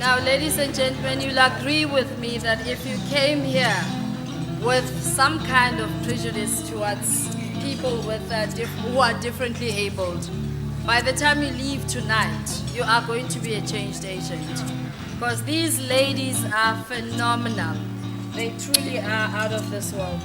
Now, ladies and gentlemen, you'll agree with me that if you came here with some kind of prejudice towards people who are differently abled, by the time you leave tonight, you are going to be a changed agent. Because these ladies are phenomenal. They truly are out of this world.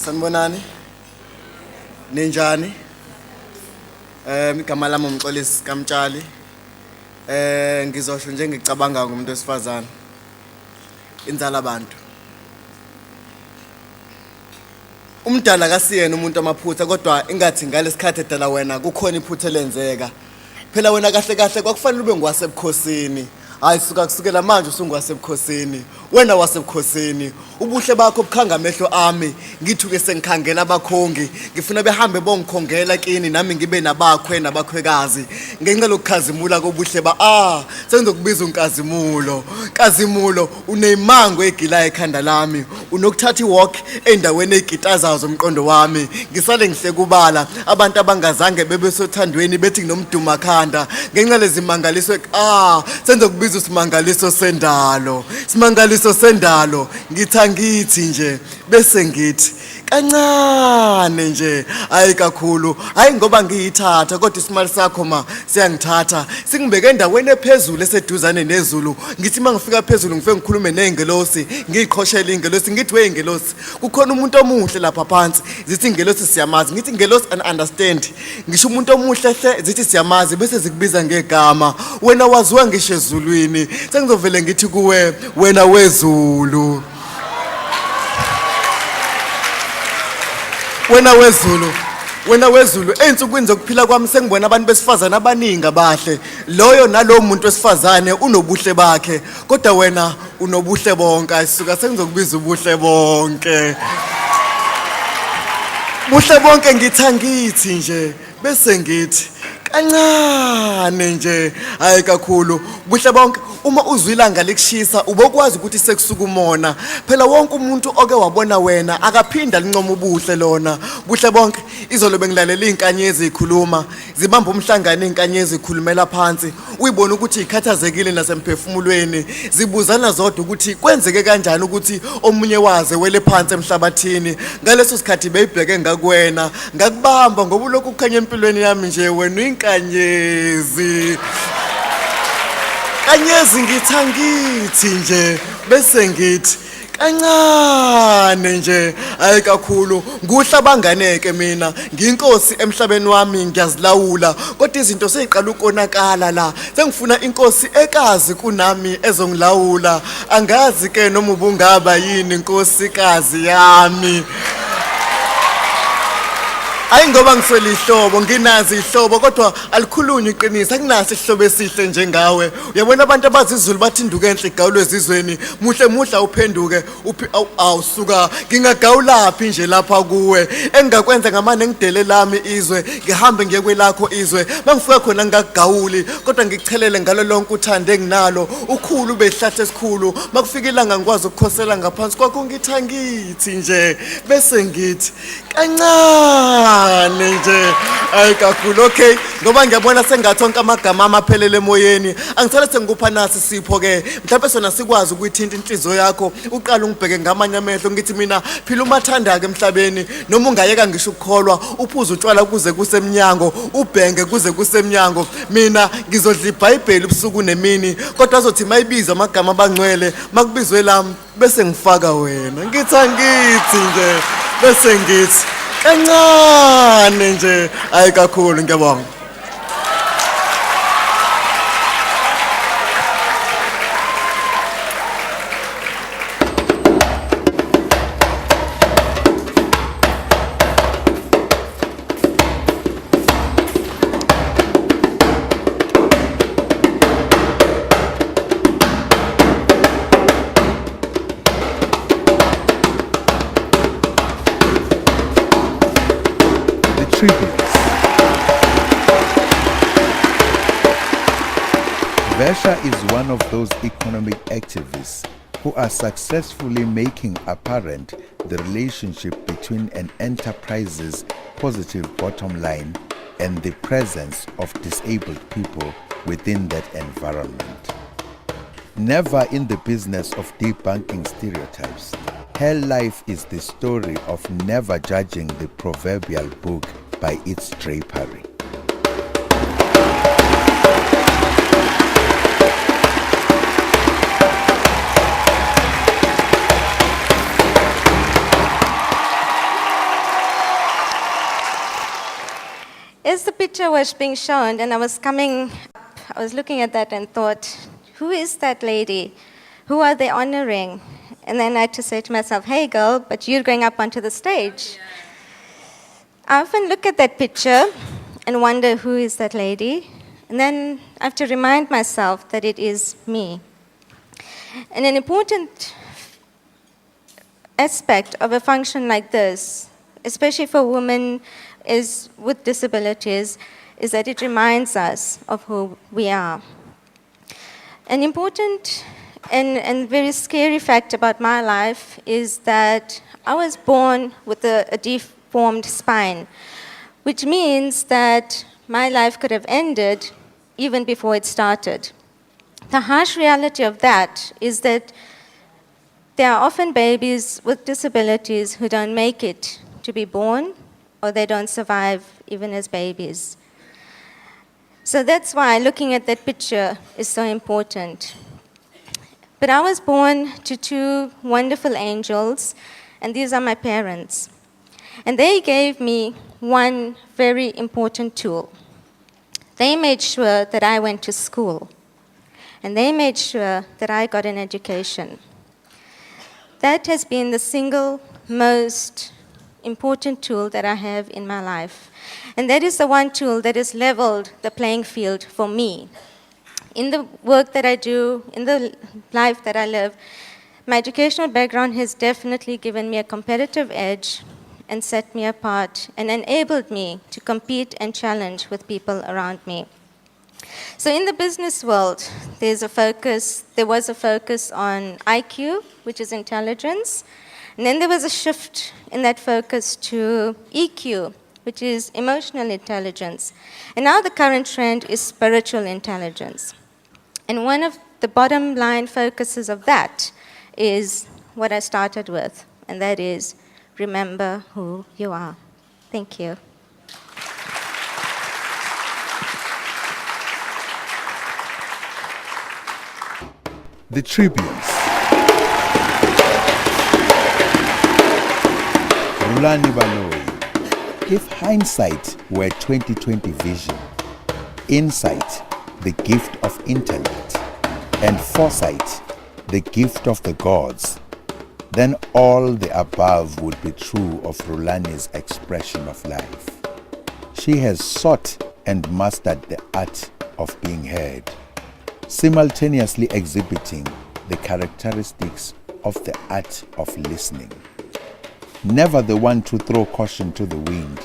Sanibonani. Ninjani? Igama lami uMxolisi Kamtshali. Ngizosho nje ngicabanga ngomuntu wesifazane. Inzala abantu. Umdala kasiyena umuntu amaphutha kodwa ingathi ngalesikhathi edala wena kukhona iphutha lenzeka. Phela wena kahle kahle kwakufanele ube ngwasebukhosini. Hayi suka kusukela manje usungwasebukhosini. Wena wasebukhosini. Ubuhle bakho bukhanga amehlo ami. Ngithuke sengikhangela abakhongi. Ngifuna behambe bongikhongela kini nami ngibe nabakhwe nabakhwekazi. Ngenxa lokukhazimula kobuhle sengizokubiza unkazimulo. Kazimulo uneyimango egilayo ekhanda lami. Unokuthatha iwalk endaweni egitazayo zomqondo wami. Ngisale ngihle kubala abantu abangazange bebesothandweni bethi nginomduma khanda. Ngenxa lezimangaliso sengizokubiza usimangaliso sendalo. Simangaliso sendalo ngithi nje bese ngithi kancane nje hayi kakhulu hayi ngoba ngiyithatha kodwa isimali sakho siyangithatha singibeke endaweni ephezulu eseduzane nezulu ngithi mangifika phezulu ngifike ngikhulume nengelosi ngiyiqhoshela ingelosi ngithi we ingelosi kukhona umuntu omuhle lapha phansi zithi ingelosi siyamazi ngithi ingelosi understand ngisho umuntu omuhle hle zithi siyamazi bese zikubiza ngegama wena waziwa ngisho ezulwini sengizovele ngithi kuwe wena wezulu wena wezulu ensukwini zokuphila kwami sengibona abantu besifazana abaningi abahle loyo nalowo muntu wesifazane unobuhle bakhe kodwa wena unobuhle bonke ayisuka sengizokubiza ubuhle bonke buhle bonke ngithi nje bese ngithi kancane nje hayi kakhulu buhle bonke uma uzwilanga likushisa ubokwazi ukuthi sekusuka umona phela wonke umuntu oke wabona wena akaphinda lincoma ubuhle lona buhle bonke izolo bengilalela izinkanyezi ikhuluma zibamba umhlangano izinkanyezi ikhulumela phansi uyibona ukuthi ikhathazekile nasemphefumulweni zibuzana zodwa ukuthi kwenzeke kanjani ukuthi omunye waze wele phansi emhlabathini ngaleso sikhathi beyibheke ngakuwena ngakubamba ngoba lokhu kukhanya empilweni yami nje wena izinkanyezi kanyezi ngithi nje bese ngithi kancane nje hayi kakhulu nguhla banganeke mina ngiyinkosi emhlabeni wami ngiyazilawula kodwa izinto seziqala ukonakala la sengifuna inkosi ekazi kunami ezongilawula angazi ke noma ubungaba yini inkosikazi yami hayi ngoba ngiswele ihlobo nginazi ihlobo kodwa alikhulunywa iqiniso akunaso ihlobo esihle njengawe uyabona abantu abazizulu bathi induku enhle igawulwe ezizweni muhle muhla uphenduke awusuka ngingagawulaphi nje lapha kuwe engakwenza ngamane ngidele lami izwe ngihambe ngiye kwelakho izwe mangifika khona ngingagawuli kodwa ngichelele ngalo lonke uthande enginalo ukhulu behlahla esikhulu makufika ilanga ngikwazi ukukhosela ngaphansi kwakho ngithi nje bese ngithi kancane nje hayi kakhulu okay ngoba ngiyabona sengathi onke amagama amaphelele emoyeni angithole sengikupha nasi sipho ke mhlawumbe sona sikwazi ukuyithinta inhliziyo yakho uqala ungibheke ngamanye amehlo ngithi mina phila umathanda ke emhlabeni noma ungayeka ngisho ukukholwa uphuza utshwala kuze kusemnyango ubhenge kuze kusemnyango mina ngizodla iBhayibheli ubusuku nemini kodwa azothi mayibiza amagama abangcwele makubizwe lami bese ngifaka wena ngithi nje bese ngithi kancane nje hayi kakhulu ngiyabonga Vesha is one of those economic activists who are successfully making apparent the relationship between an enterprise's positive bottom line and the presence of disabled people within that environment. Never in the business of debunking stereotypes, her life is the story of never judging the proverbial book by its drapery. as the picture was being shown and I was coming up, I was looking at that and thought, who is that lady? Who are they honoring? And then I had to say to myself, hey girl, but you're going up onto the stage. I often look at that picture and wonder who is that lady. And then I have to remind myself that it is me. And an important aspect of a function like this, especially for women with disabilities, is that it reminds us of who we are. An important and very scary fact about my life is that I was born with a deformed spine, which means that my life could have ended even before it started. The harsh reality of that is that there are often babies with disabilities who don't make it to be born, or they don't survive even as babies. So that's why looking at that picture is so important. But I was born to two wonderful angels, and these are my parents. And they gave me one very important tool. They made sure that I went to school, and they made sure that I got an education. That has been the single most important tool that I have in my life. And that is the one tool that has leveled the playing field for me. In the work that I do, in the life that I live, my educational background has definitely given me a competitive edge and set me apart and enabled me to compete and challenge with people around me. So in the business world, there was a focus on IQ, which is intelligence, and then there was a shift in that focus to EQ, which is emotional intelligence. And now the current trend is spiritual intelligence. And one of the bottom line focuses of that is what I started with, and that is remember who you are. Thank you. The Tribunes. Rulani Baloyi. If hindsight were 20/20 vision, insight, the gift of intellect, and foresight, the gift of the gods, then all the above would be true of Rulani's expression of life. She has sought and mastered the art of being heard, simultaneously exhibiting the characteristics of the art of listening. Never the one to throw caution to the wind,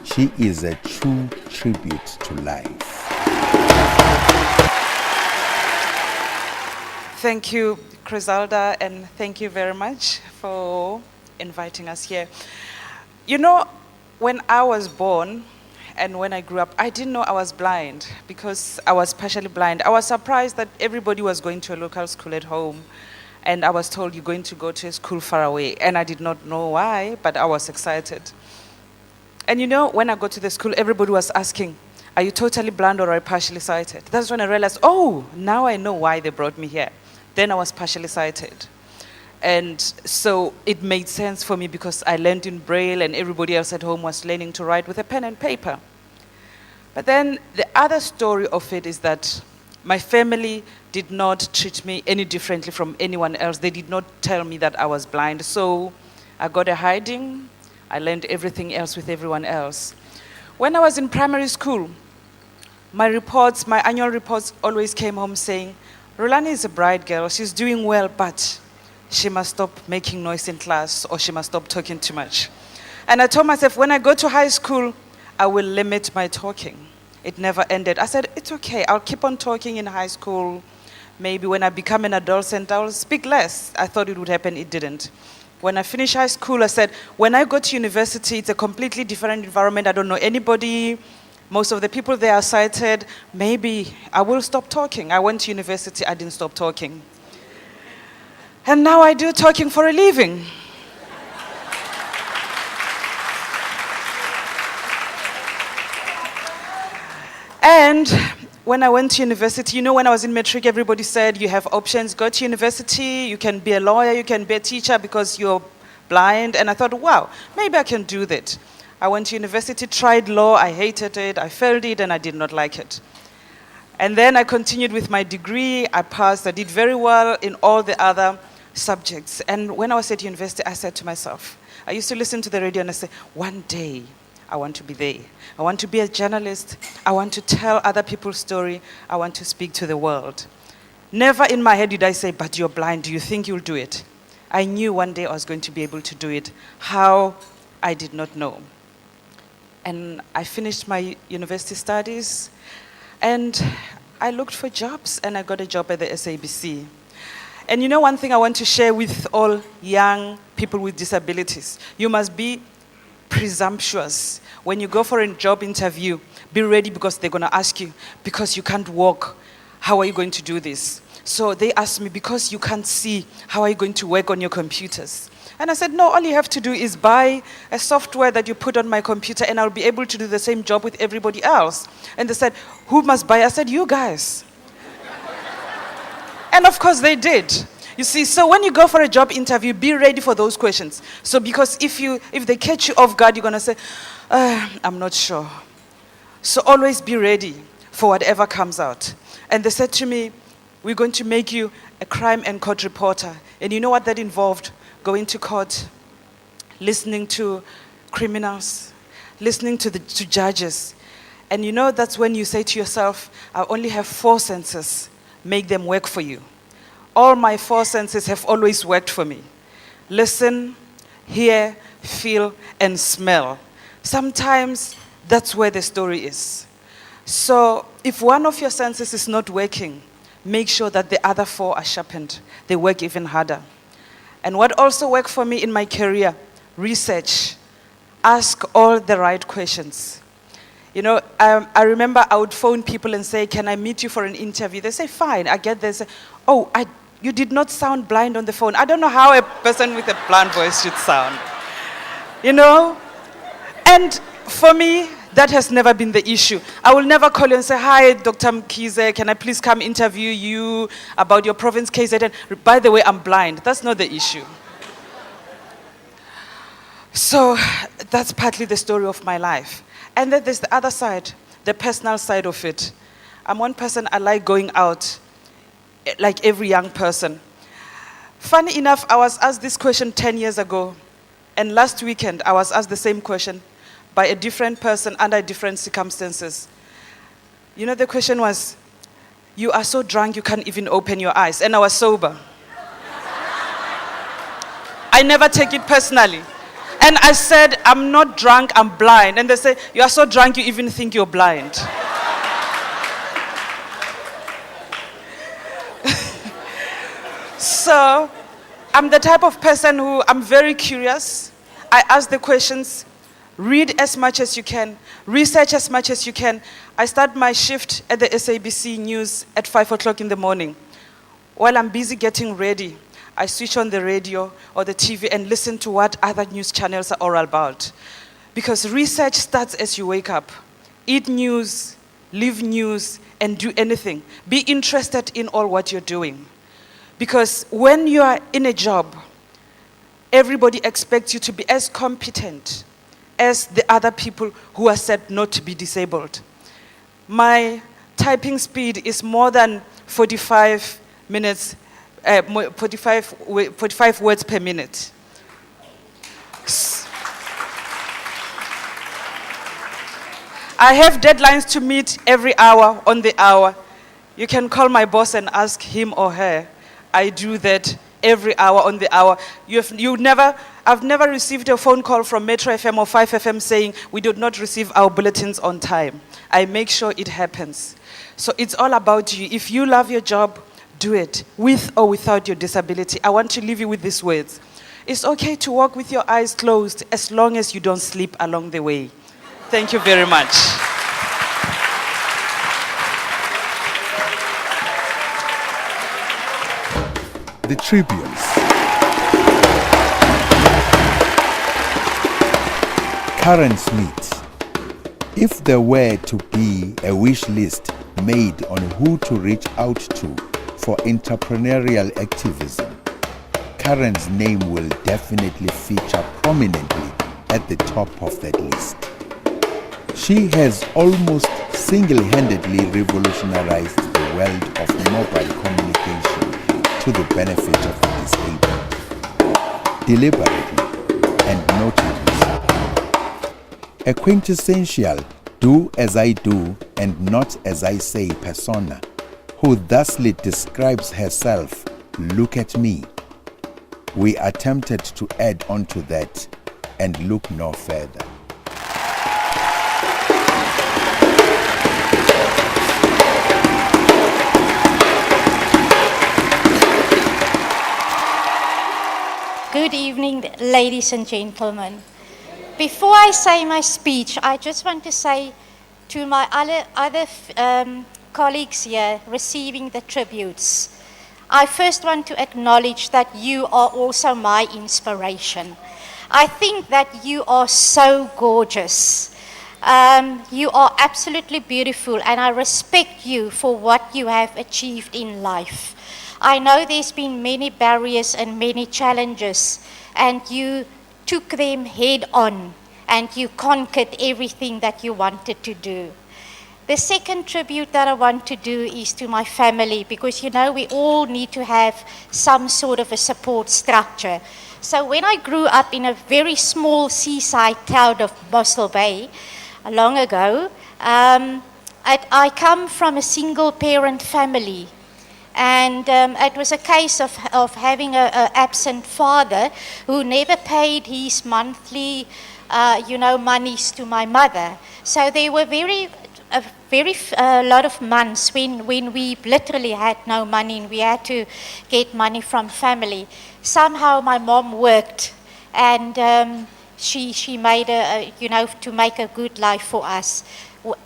she is a true tribute to life. Thank you, Griselda, and thank you very much for inviting us here. You know, when I was born and when I grew up, I didn't know I was blind because I was partially blind. I was surprised that everybody was going to a local school at home, and I was told you're going to go to a school far away, and I did not know why, but I was excited. And you know, when I got to the school, everybody was asking, are you totally blind or are you partially sighted? That's when I realized, oh, now I know why they brought me here. Then I was partially sighted. And so it made sense for me because I learned in Braille and everybody else at home was learning to write with a pen and paper. But then the other story of it is that my family did not treat me any differently from anyone else. They did not tell me that I was blind. So I got a hiding. I learned everything else with everyone else. When I was in primary school, my annual reports always came home saying, Rulani is a bright girl, she's doing well, but she must stop making noise in class or she must stop talking too much. And I told myself, when I go to high school, I will limit my talking. It never ended. I said, it's okay, I'll keep on talking in high school. Maybe when I become an adolescent, I'll speak less. I thought it would happen, it didn't. When I finished high school, I said, when I go to university, it's a completely different environment. I don't know anybody. Most of the people there are sighted. Maybe I will stop talking. I went to university, I didn't stop talking. And now I do talking for a living. And when I went to university, you know, when I was in matric, everybody said, you have options, go to university, you can be a lawyer, you can be a teacher because you're blind. And I thought, wow, maybe I can do that. I went to university, tried law, I hated it, I failed it, and I did not like it. And then I continued with my degree, I passed, I did very well in all the other subjects. And when I was at university, I said to myself, I used to listen to the radio and I said, one day I want to be there. I want to be a journalist. I want to tell other people's story. I want to speak to the world. Never in my head did I say, but you're blind, do you think you'll do it? I knew one day I was going to be able to do it. How? I did not know. And I finished my university studies, and I looked for jobs, and I got a job at the SABC. And you know one thing I want to share with all young people with disabilities? You must be presumptuous. When you go for a job interview, be ready because they're going to ask you, because you can't walk, how are you going to do this? So they asked me, because you can't see, how are you going to work on your computers? And I said, no, all you have to do is buy a software that you put on my computer and I'll be able to do the same job with everybody else. And they said, who must buy? I said, you guys. And of course they did. You see, so when you go for a job interview, be ready for those questions. So because if they catch you off guard, you're going to say, I'm not sure. So always be ready for whatever comes out. And they said to me, we're going to make you a crime and court reporter. And you know what that involved? Going to court, listening to criminals, listening to judges. And you know that's when you say to yourself, I only have 4 senses. Make them work for you. All my 4 senses have always worked for me. Listen, hear, feel, and smell. Sometimes that's where the story is. So if one of your senses is not working, make sure that the other 4 are sharpened. They work even harder. And what also worked for me in my career, research. Ask all the right questions. You know, I remember I would phone people and say, can I meet you for an interview? They say, fine. I get there and say, oh, you did not sound blind on the phone. I don't know how a person with a blunt voice should sound. You know? And for me, that has never been the issue. I will never call you and say, hi, Dr. Mkhize, can I please come interview you about your province KZN? By the way, I'm blind. That's not the issue. So that's partly the story of my life. And then there's the other side, the personal side of it. I'm one person, I like going out, like every young person. Funny enough, I was asked this question 10 years ago. And last weekend, I was asked the same question by a different person under different circumstances. You know, the question was, you are so drunk you can't even open your eyes. And I was sober. I never take it personally. And I said, I'm not drunk, I'm blind. And they say, you are so drunk you even think you're blind. So, I'm the type of person who, I'm very curious. I ask the questions. Read as much as you can. Research as much as you can. I start my shift at the SABC News at 5 o'clock in the morning. While I'm busy getting ready, I switch on the radio or the TV and listen to what other news channels are all about. Because research starts as you wake up. Eat news, live news, and do anything. Be interested in all what you're doing. Because when you are in a job, everybody expects you to be as competent as the other people who are said not to be disabled. My typing speed is more than 45 minutes, 45 words per minute. I have deadlines to meet every hour, on the hour. You can call my boss and ask him or her. I do that every hour, on the hour. I've never received a phone call from Metro FM or 5FM saying we did not receive our bulletins on time. I make sure it happens. So it's all about you. If you love your job, do it, with or without your disability. I want to leave you with these words. It's okay to walk with your eyes closed as long as you don't sleep along the way. Thank you very much. The Tribunes. Karen Smith. If there were to be a wish list made on who to reach out to for entrepreneurial activism, Karen's name will definitely feature prominently at the top of that list. She has almost single-handedly revolutionized the world of mobile communication to the benefit of the disabled, deliberately and notably so. A quintessential do as I do and not as I say persona, who thusly describes herself, "Look at me." We attempted to add on to that and look no further. Good evening, ladies and gentlemen. Before I say my speech, I just want to say to my other colleagues here receiving the tributes, I first want to acknowledge that you are also my inspiration. I think that you are so gorgeous. You are absolutely beautiful, and I respect you for what you have achieved in life. I know there's been many barriers and many challenges, and you took them head on, and you conquered everything that you wanted to do. The second tribute that I want to do is to my family, because you know we all need to have some sort of a support structure. So when I grew up in a very small seaside town of Mossel Bay, long ago, I come from a single parent family. And it was a case of having an absent father who never paid his monthly, monies to my mother. So there were a lot of months when we literally had no money and we had to get money from family. Somehow my mom worked, and she made to make a good life for us.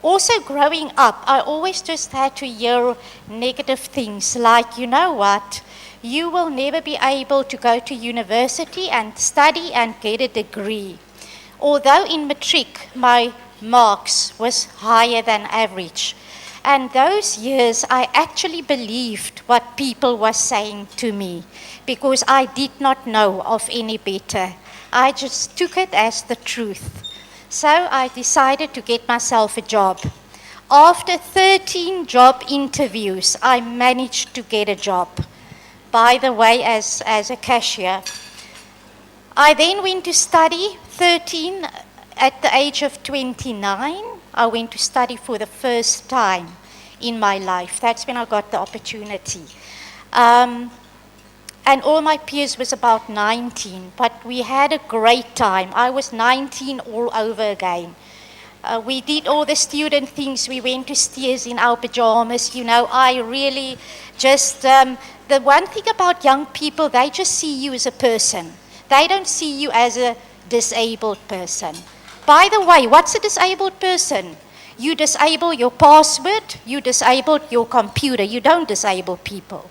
Also growing up, I always just had to hear negative things like, you know what, you will never be able to go to university and study and get a degree. Although in matric, my marks was higher than average. And those years, I actually believed what people were saying to me because I did not know of any better. I just took it as the truth. So I decided to get myself a job. After 13 job interviews, I managed to get a job. By the way, as a cashier. I then went to study 13 at the age of 29. I went to study for the first time in my life. That's when I got the opportunity. And all my peers was about 19, but we had a great time. I was 19 all over again. We did all the student things. We went to Steers in our pajamas. You know, I really just, the one thing about young people, they just see you as a person. They don't see you as a disabled person. By the way, what's a disabled person? You disable your password, you disable your computer, you don't disable people.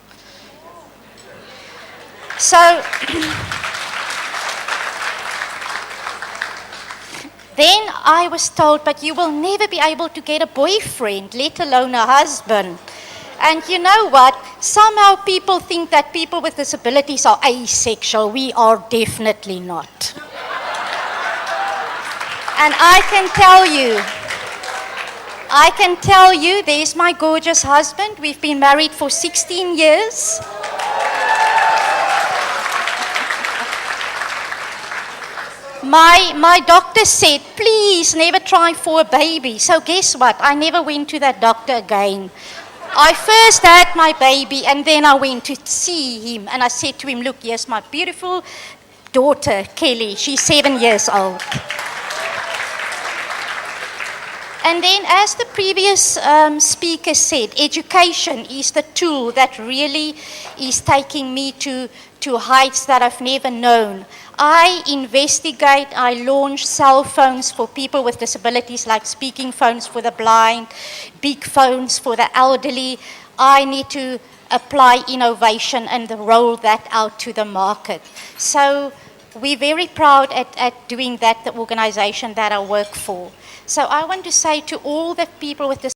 So, then I was told, but you will never be able to get a boyfriend, let alone a husband. And you know what? Somehow people think that people with disabilities are asexual. We are definitely not. And I can tell you, there's my gorgeous husband. We've been married for 16 years. My doctor said, please never try for a baby. So guess what? I never went to that doctor again. I first had my baby and then I went to see him and I said to him, look, here's my beautiful daughter, Kelly. She's 7 years old. And then as the previous speaker said, education is the tool that really is taking me to heights that I've never known. I investigate, I launch cell phones for people with disabilities, like speaking phones for the blind, big phones for the elderly. I need to apply innovation and roll that out to the market. So we're very proud at doing that, the organization that I work for. So I want to say to all the people with disabilities,